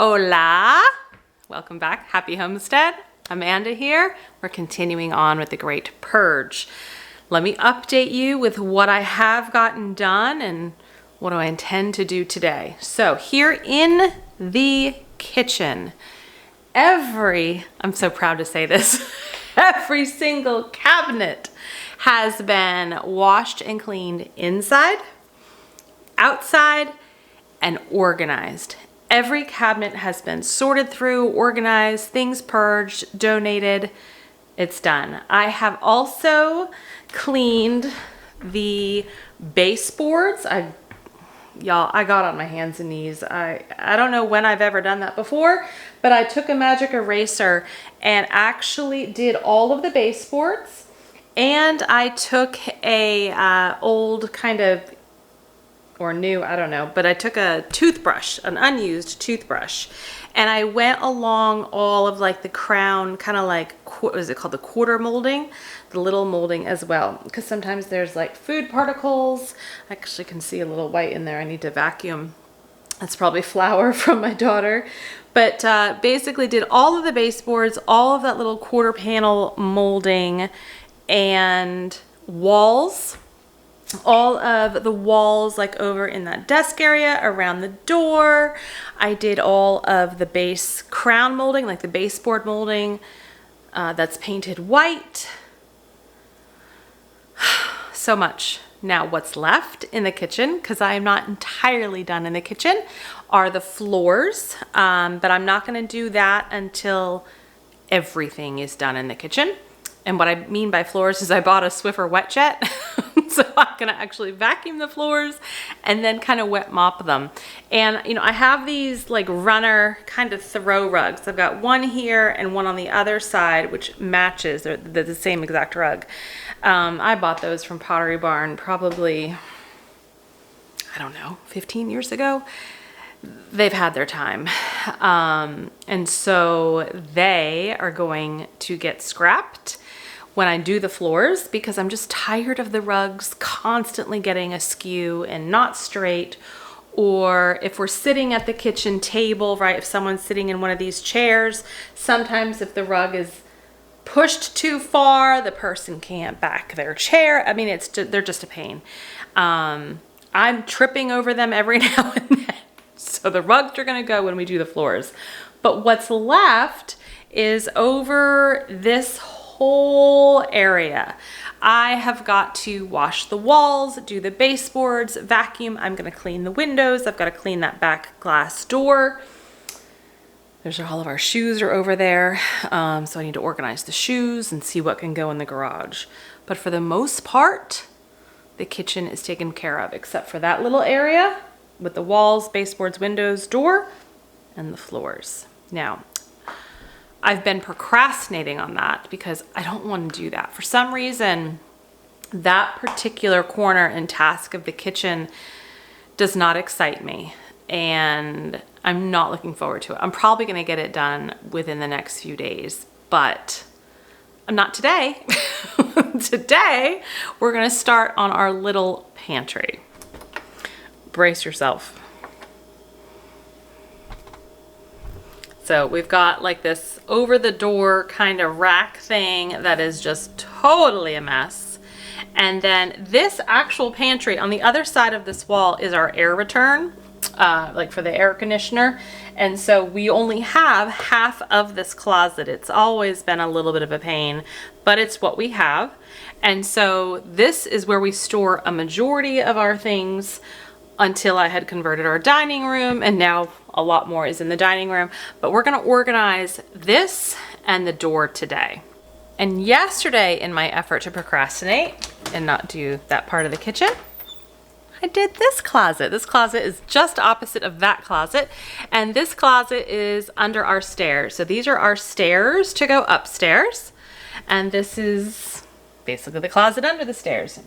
Hola! Welcome back. Happy Homestead. Amanda here. We're continuing on with the Great Purge. Let me update you with what I have gotten done and what do I intend to do today. So here in the kitchen, I'm so proud to say this, every single cabinet has been washed and cleaned inside, outside, and organized. Every cabinet has been sorted through, organized, things purged, donated. It's done. I have also cleaned the baseboards. I got on my hands and knees. I don't know when I've ever done that before, but I took a magic eraser and actually did all of the baseboards. And I took a old kind of, or new, I don't know, but I took a toothbrush, an unused toothbrush, and I went along all of like the crown, kind of like, what is it called? The quarter molding, the little molding as well. Because sometimes there's like food particles. I actually can see a little white in there. I need to vacuum. That's probably flour from my daughter. But basically did all of the baseboards, all of that little quarter panel molding, and walls. All of the walls, like over in that desk area, around the door. I did all of the base crown molding, like the baseboard molding that's painted white. So much. Now what's left in the kitchen, because I am not entirely done in the kitchen, are the floors. But I'm not going to do that until everything is done in the kitchen. And what I mean by floors is I bought a Swiffer wet jet. So I'm gonna actually vacuum the floors and then kind of wet mop them. And you know, I have these like runner kind of throw rugs. I've got one here and one on the other side, which matches. They're the same exact rug. I bought those from Pottery Barn probably, I don't know, 15 years ago. They've had their time. And so they are going to get scrapped when I do the floors, because I'm just tired of the rugs constantly getting askew and not straight. Or if we're sitting at the kitchen table, right, if someone's sitting in one of these chairs, sometimes if the rug is pushed too far, the person can't back their chair. I mean, they're just a pain. I'm tripping over them every now and then. So the rugs are gonna go when we do the floors. But what's left is over this whole area. I have got to wash the walls, do the baseboards, vacuum. I'm gonna clean the windows. I've got to clean that back glass door. There's all of our shoes are over there. So I need to organize the shoes and see what can go in the garage. But for the most part, the kitchen is taken care of, except for that little area with the walls, baseboards, windows, door, and the floors. Now, I've been procrastinating on that because I don't want to do that. For some reason, that particular corner and task of the kitchen does not excite me, and I'm not looking forward to it. I'm probably going to get it done within the next few days, but I'm not today. Today, we're going to start on our little pantry. Brace yourself. So we've got like this over the door kind of rack thing that is just totally a mess. And then this actual pantry on the other side of this wall is our air return, like for the air conditioner. And so we only have half of this closet. It's always been a little bit of a pain, but it's what we have. And so this is where we store a majority of our things until I had converted our dining room, and now a lot more is in the dining room. But we're gonna organize this and the door today. And yesterday, in my effort to procrastinate and not do that part of the kitchen, I did this closet. This closet is just opposite of that closet, and this closet is under our stairs. So these are our stairs to go upstairs, and this is basically the closet under the stairs.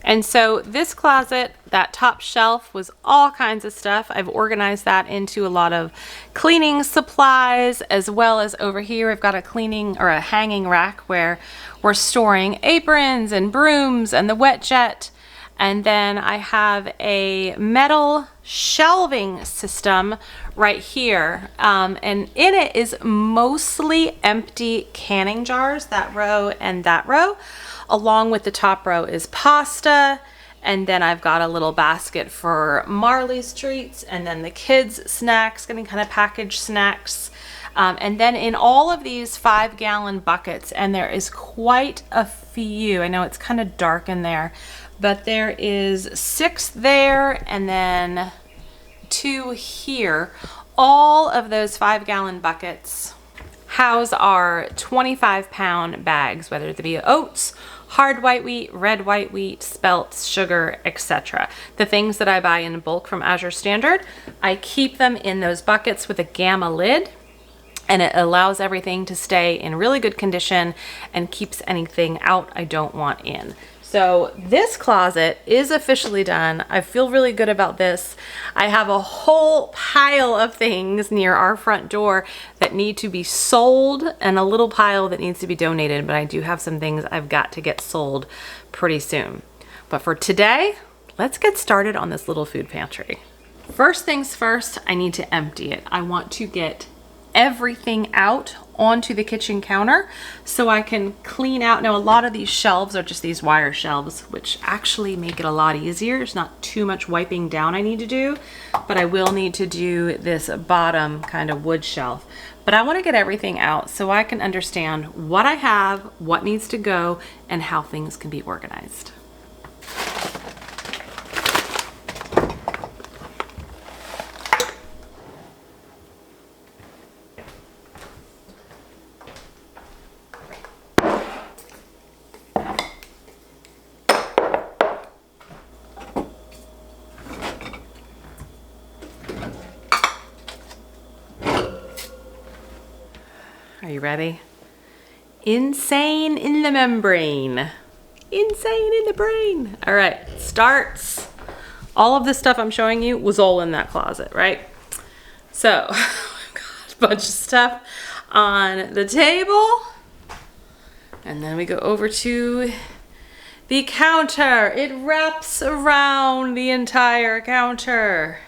And so this closet, that top shelf was all kinds of stuff. I've organized that into a lot of cleaning supplies, as well as over here I've got a cleaning or a hanging rack where we're storing aprons and brooms and the wet jet. And then I have a metal shelving system right here. And in it is mostly empty canning jars, that row and that row. Along with the top row is pasta. And then I've got a little basket for Marley's treats, and then the kids' snacks, getting kind of packaged snacks. And then in all of these 5-gallon buckets, and there is quite a few. I know it's kind of dark in there, but there is 6 there and then 2 here. All of those 5-gallon buckets house our 25-pound bags, whether it be oats, hard white wheat, red white wheat, spelt, sugar, etc. The things that I buy in bulk from Azure Standard, I keep them in those buckets with a gamma lid, and it allows everything to stay in really good condition and keeps anything out I don't want in. So this closet is officially done. I feel really good about this. I have a whole pile of things near our front door that need to be sold and a little pile that needs to be donated, but I do have some things I've got to get sold pretty soon. But for today, let's get started on this little food pantry. First things first, I need to empty it. I want to get everything out onto the kitchen counter so I can clean out. Now, a lot of these shelves are just these wire shelves, which actually make it a lot easier. There's not too much wiping down I need to do, but I will need to do this bottom kind of wood shelf. But I want to get everything out so I can understand what I have, what needs to go, and how things can be organized. Are you ready? Insane in the membrane. Insane in the brain. All right, starts. All of this stuff I'm showing you was all in that closet, right? So, I've got a bunch of stuff on the table. And then we go over to the counter. It wraps around the entire counter.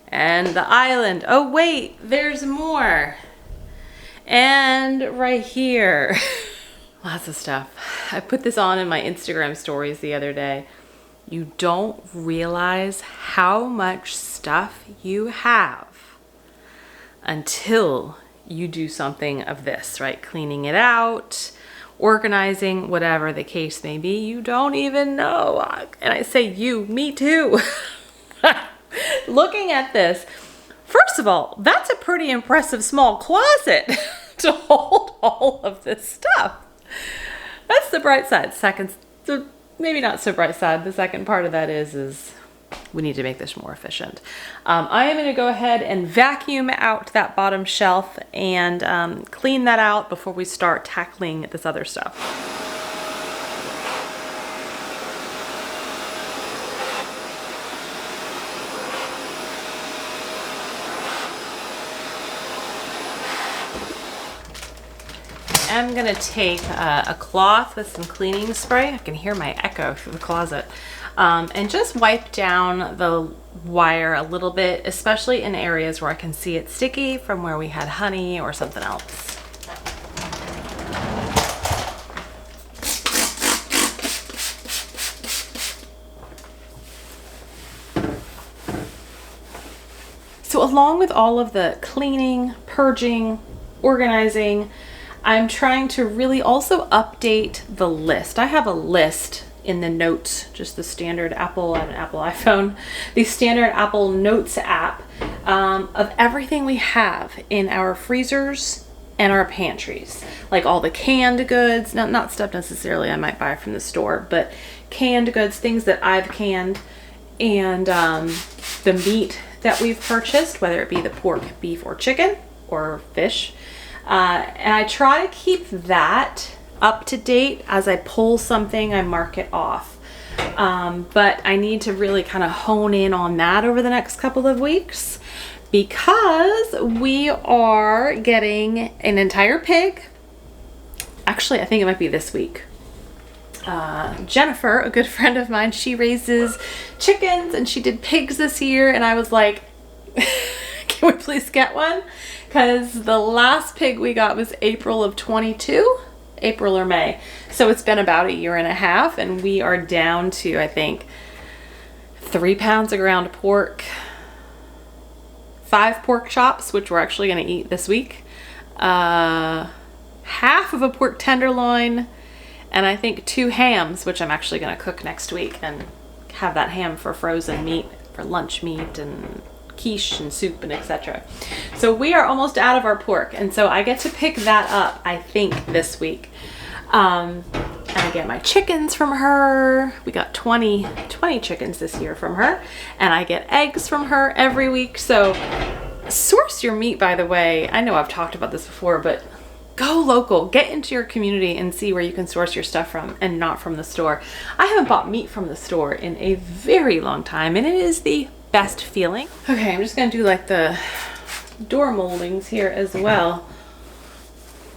And the island. Oh wait, there's more. And right here, lots of stuff. I put this on in my Instagram stories the other day. You don't realize how much stuff you have until you do something of this, right? Cleaning it out, organizing, whatever the case may be. You don't even know. And I say you, me too. Looking at this, first of all, that's a pretty impressive small closet to hold all of this stuff. That's the bright side. Second, maybe not so bright side. The second part of that is we need to make this more efficient. I am going to go ahead and vacuum out that bottom shelf and clean that out before we start tackling this other stuff. I'm gonna take a cloth with some cleaning spray. I can hear my echo through the closet. And just wipe down the wire a little bit, especially in areas where I can see it sticky from where we had honey or something else. So along with all of the cleaning, purging, organizing, I'm trying to really also update the list. I have a list in the notes, just the standard Apple and Apple iPhone, the standard Apple Notes app of everything we have in our freezers and our pantries. Like all the canned goods, not stuff necessarily I might buy from the store, but canned goods, things that I've canned, and the meat that we've purchased, whether it be the pork, beef, or chicken, or fish. And I try to keep that up to date. As I pull something, I mark it off. But I need to really kind of hone in on that over the next couple of weeks because we are getting an entire pig. Actually, I think it might be this week. Jennifer, a good friend of mine, she raises chickens and she did pigs this year, and I was like, can we please get one? Because the last pig we got was April of 22, April or May. So it's been about a year and a half, and we are down to, I think, 3 pounds of ground pork, 5 pork chops, which we're actually going to eat this week, half of a pork tenderloin, and I think 2 hams, which I'm actually going to cook next week and have that ham for frozen meat, for lunch meat and quiche and soup and etc. So we are almost out of our pork, and so I get to pick that up, I think, this week. And I get my chickens from her. We got 20 chickens this year from her, and I get eggs from her every week. So source your meat, by the way. I know I've talked about this before, but go local, get into your community and see where you can source your stuff from and not from the store. I haven't bought meat from the store in a very long time, and it is the best feeling. Okay, I'm just gonna do like the door moldings here as well.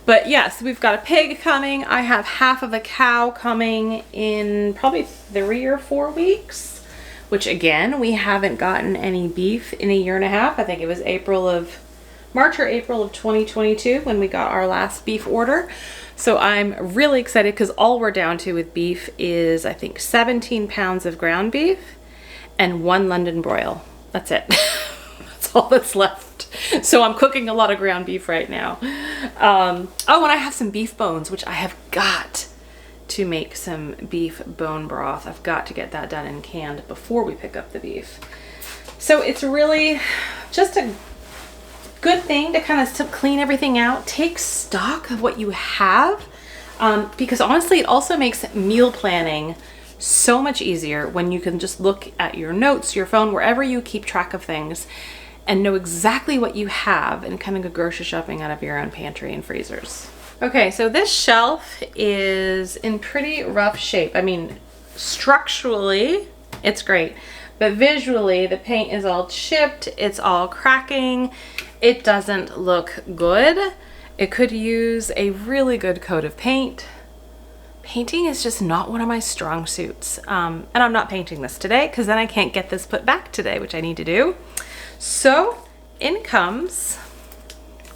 But yes, we've got a pig coming. I have half of a cow coming in probably 3 or 4 weeks, which again, we haven't gotten any beef in a year and a half. I think it was March or April of 2022 when we got our last beef order. So I'm really excited because all we're down to with beef is, I think, 17 pounds of ground beef and 1 London broil. That's it. That's all that's left. So I'm cooking a lot of ground beef right now. Oh, and I have some beef bones, which I have got to make some beef bone broth. I've got to get that done and canned before we pick up the beef. So it's really just a good thing to kind of still clean everything out, take stock of what you have, because honestly it also makes meal planning so much easier when you can just look at your notes, your phone, wherever you keep track of things, and know exactly what you have and kind of go grocery shopping out of your own pantry and freezers. Okay, so this shelf is in pretty rough shape. I mean, structurally it's great, but visually the paint is all chipped, it's all cracking. It doesn't look good. It could use a really good coat of paint. Painting is just not one of my strong suits. And I'm not painting this today because then I can't get this put back today, which I need to do. So in comes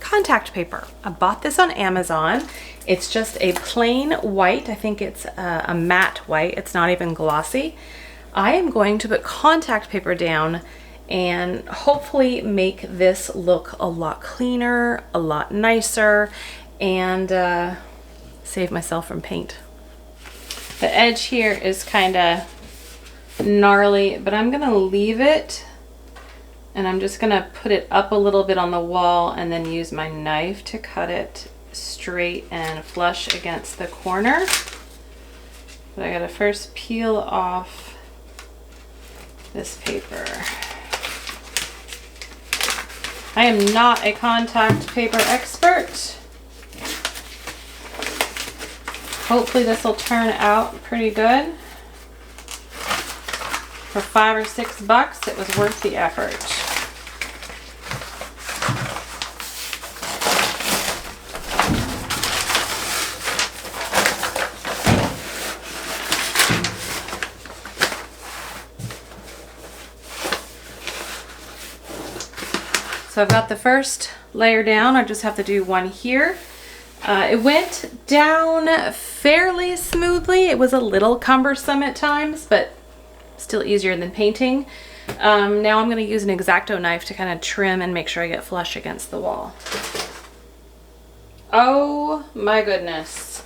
contact paper. I bought this on Amazon. It's just a plain white. I think it's a matte white. It's not even glossy. I am going to put contact paper down and hopefully make this look a lot cleaner, a lot nicer, and save myself from paint. The edge here is kind of gnarly, but I'm gonna leave it, and I'm just gonna put it up a little bit on the wall and then use my knife to cut it straight and flush against the corner. But I gotta first peel off this paper. I am not a contact paper expert. Hopefully this will turn out pretty good. For $5 or $6, it was worth the effort. So I've got the first layer down. I just have to do one here. It went down fairly smoothly. It was a little cumbersome at times, but still easier than painting. Now I'm going to use an X-Acto knife to kind of trim and make sure I get flush against the wall. Oh my goodness.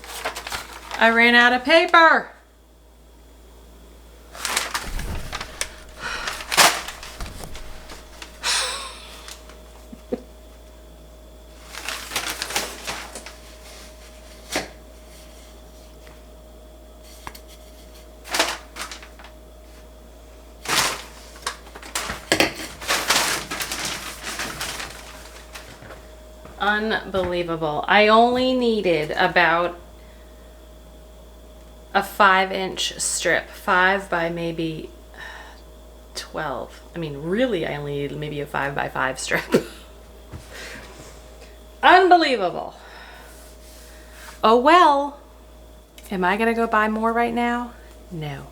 I ran out of paper. Unbelievable. I only needed about a 5-inch strip, 5 by maybe 12. I mean, really, I only needed maybe a 5 by 5 strip. Unbelievable. Oh well. Am I gonna go buy more right now? No.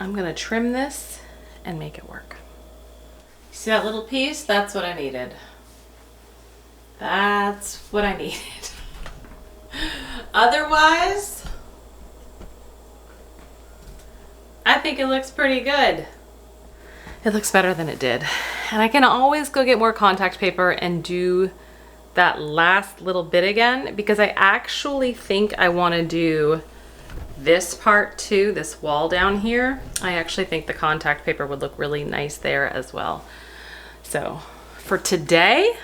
I'm gonna trim this and make it work. See that little piece? That's what I needed. That's what I needed. Otherwise, I think it looks pretty good. It looks better than it did. And I can always go get more contact paper and do that last little bit again, because I actually think I want to do this part too, this wall down here. I actually think the contact paper would look really nice there as well. So for today,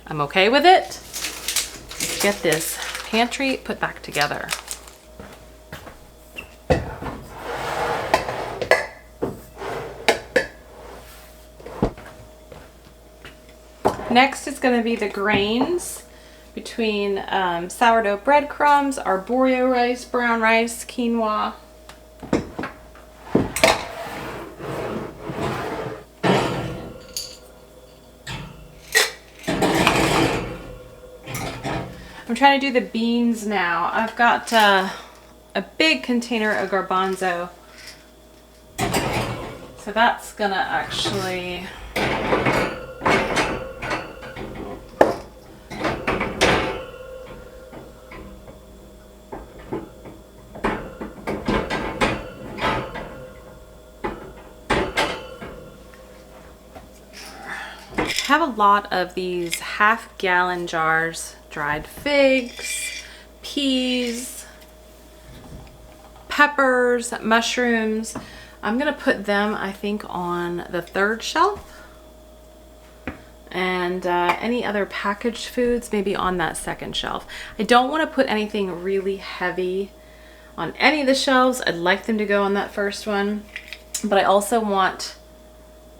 I'm okay with it. Let's get this pantry put back together. Next is going to be the grains between sourdough breadcrumbs, arborio rice, brown rice, quinoa. I'm trying to do the beans now. I've got a big container of garbanzo. So that's gonna actually have a lot of these half-gallon jars, dried figs, peas, peppers, mushrooms. I'm gonna put them, I think, on the third shelf, and any other packaged foods maybe on that second shelf. I don't want to put anything really heavy on any of the shelves. I'd like them to go on that first one, but I also want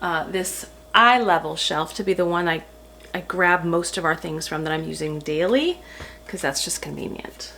this eye level shelf to be the one I grab most of our things from that I'm using daily, because that's just convenient.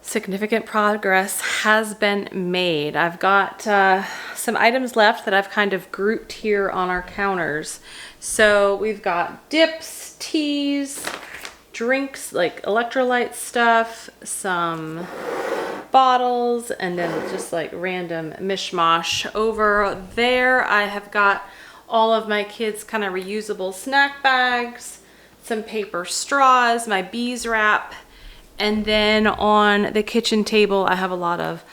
Significant progress has been made. I've got some items left that I've kind of grouped here on our counters. So we've got dips, teas, drinks like electrolyte stuff, some bottles, and then just like random mishmash. Over there I have got all of my kids' kind of reusable snack bags, some paper straws, my bees wrap. And then on the kitchen table, I have a lot of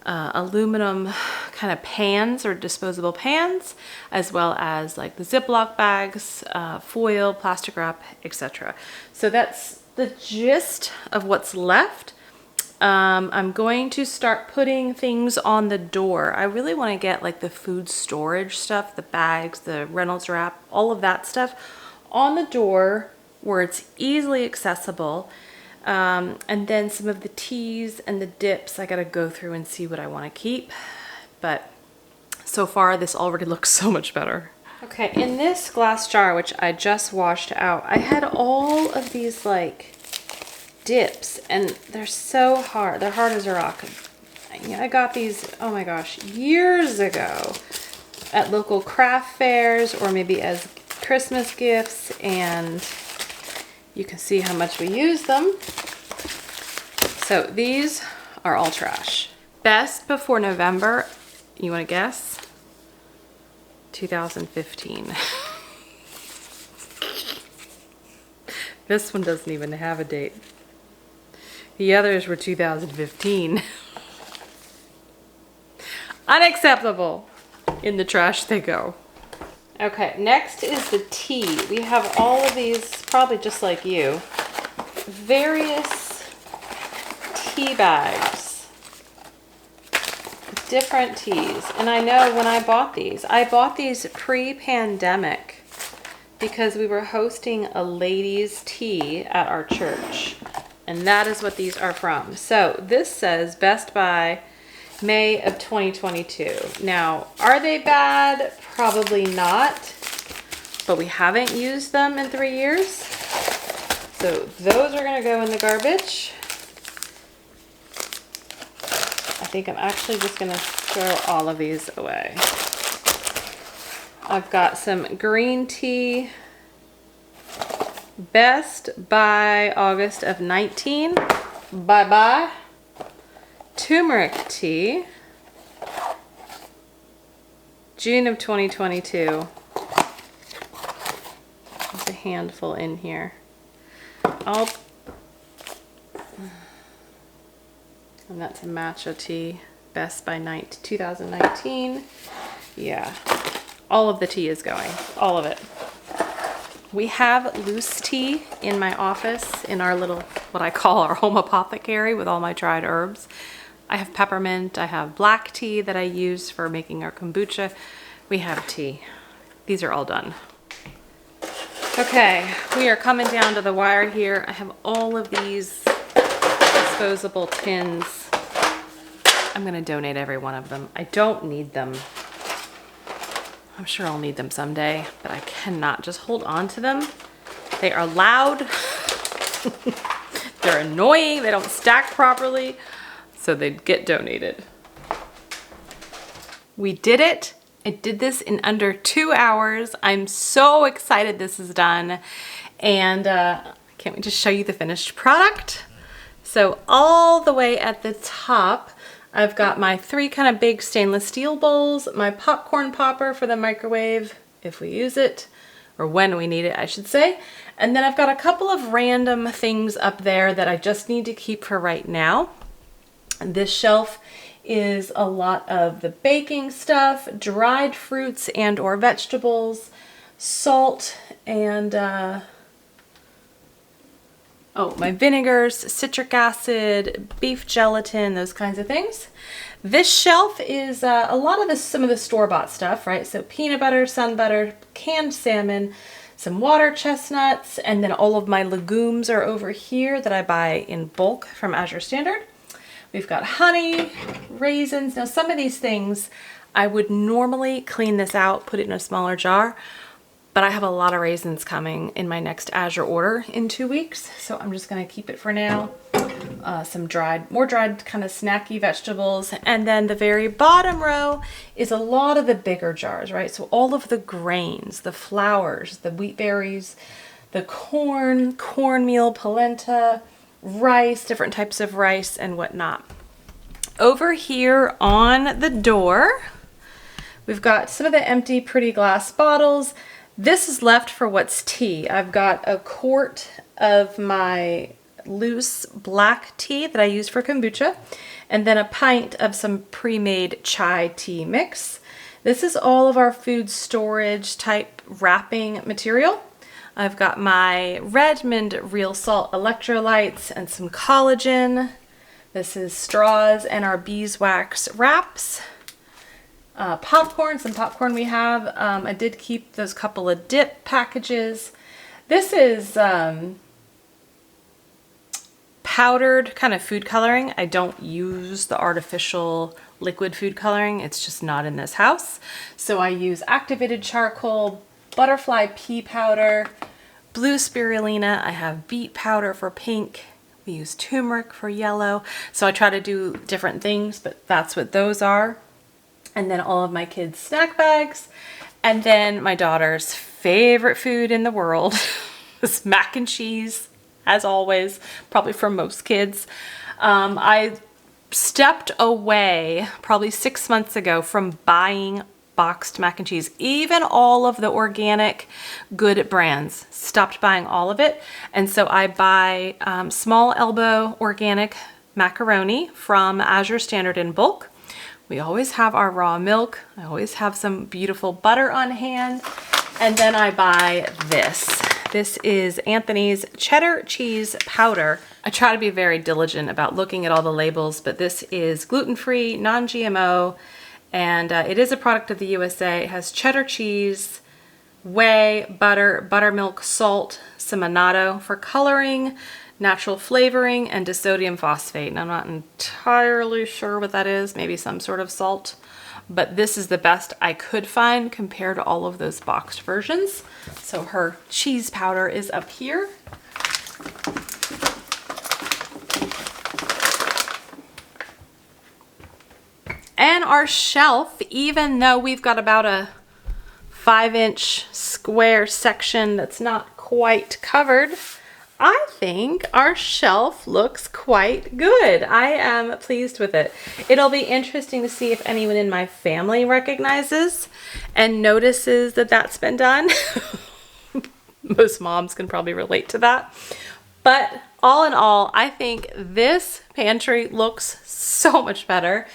aluminum kind of pans or disposable pans, as well as like the Ziploc bags, foil, plastic wrap, etc. So that's the gist of what's left. I'm going to start putting things on the door. I really want to get like the food storage stuff, the bags, the Reynolds wrap, all of that stuff on the door where it's easily accessible. And then some of the teas and the dips, I gotta go through and see what I want to keep. But so far, this already looks so much better. Okay, in this glass jar, which I just washed out, I had all of these like dips, and they're so hard. They're hard as a rock. I got these, oh my gosh, years ago at local craft fairs or maybe as Christmas gifts, and you can see how much we use them. So these are all trash. Best before November, you want to guess? 2015. This one doesn't even have a date. The others were 2015. Unacceptable. In the trash they go. Okay, next is the tea. We have all of these, probably just like you, various tea bags, different teas. And I know when I bought these pre-pandemic because we were hosting a ladies' tea at our church. And that is what these are from. So this says Best by May of 2022. Now, are they bad? Probably not, but we haven't used them in 3 years. So those are gonna go in the garbage. I think I'm actually just gonna throw all of these away. I've got some green tea, Best by August of 19. Bye-bye. Turmeric tea, June of 2022. There's a handful in here. And that's a matcha tea, Best by 2019. Yeah, all of the tea is going, all of it. We have loose tea in my office in our little, what I call our home apothecary with all my dried herbs. I have peppermint, I have black tea that I use for making our kombucha. We have tea. These are all done. Okay, we are coming down to the wire here. I have all of these disposable tins. I'm gonna donate every one of them. I don't need them. I'm sure I'll need them someday, but I cannot just hold on to them. They are loud. They're annoying. They don't stack properly, so they get donated. We did it. I did this in under 2 hours. I'm so excited this is done. And can't we just show you the finished product? So all the way at the top, I've got my 3 kind of big stainless steel bowls, my popcorn popper for the microwave, if we use it, or when we need it, I should say. And then I've got a couple of random things up there that I just need to keep for right now. And this shelf is a lot of the baking stuff, dried fruits and or vegetables, salt, and my vinegars, citric acid, beef gelatin, those kinds of things. This shelf is a lot of some of the store-bought stuff, right? So peanut butter, sun butter, canned salmon, some water chestnuts, and then all of my legumes are over here that I buy in bulk from Azure Standard. We've got honey, raisins. Now some of these things I would normally clean this out, put it in a smaller jar, but I have a lot of raisins coming in my next Azure order in 2 weeks, so I'm just gonna keep it for now. Some more dried kind of snacky vegetables. And then the very bottom row is a lot of the bigger jars, right? So all of the grains, the flours, the wheat berries, the corn, cornmeal, polenta, rice, different types of rice and whatnot. Over here on the door, we've got some of the empty pretty glass bottles. This is left for what's tea. I've got a quart of my loose black tea that I use for kombucha, and then a pint of some pre-made chai tea mix. This is all of our food storage type wrapping material. I've got my Redmond Real Salt electrolytes and some collagen. This is straws and our beeswax wraps. Popcorn, some popcorn we have. I did keep those couple of dip packages. This is powdered kind of food coloring. I don't use the artificial liquid food coloring. It's just not in this house. So I use activated charcoal, butterfly pea powder, blue spirulina. I have beet powder for pink. We use turmeric for yellow. So I try to do different things, but that's what those are. And then all of my kids' snack bags. And then my daughter's favorite food in the world is mac and cheese, as always, probably for most kids. I stepped away probably 6 months ago from buying boxed mac and cheese. Even all of the organic good brands, stopped buying all of it. And so I buy small elbow organic macaroni from Azure Standard in bulk. We always have our raw milk. I always have some beautiful butter on hand. And then I buy this. This is Anthony's cheddar cheese powder. I try to be very diligent about looking at all the labels, but this is gluten-free, non-GMO, and it is a product of the USA. It has cheddar cheese, whey, butter, buttermilk, salt, some annatto for coloring, natural flavoring, and disodium phosphate. And I'm not entirely sure what that is, maybe some sort of salt, but this is the best I could find compared to all of those boxed versions. So her cheese powder is up here. And our shelf, even though we've got about a 5-inch square section that's not quite covered, I think our shelf looks quite good. I am pleased with it. It'll be interesting to see if anyone in my family recognizes and notices that that's been done. Most moms can probably relate to that. But all in all, I think this pantry looks so much better.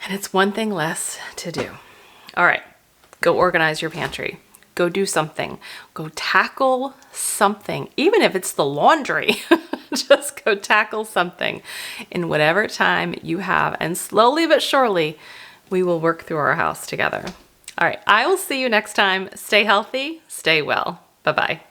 And it's one thing less to do. All right, go organize your pantry. Go do something. Go tackle something. Even if it's the laundry, just go tackle something in whatever time you have. And slowly but surely, we will work through our house together. All right, I will see you next time. Stay healthy, stay well. Bye-bye.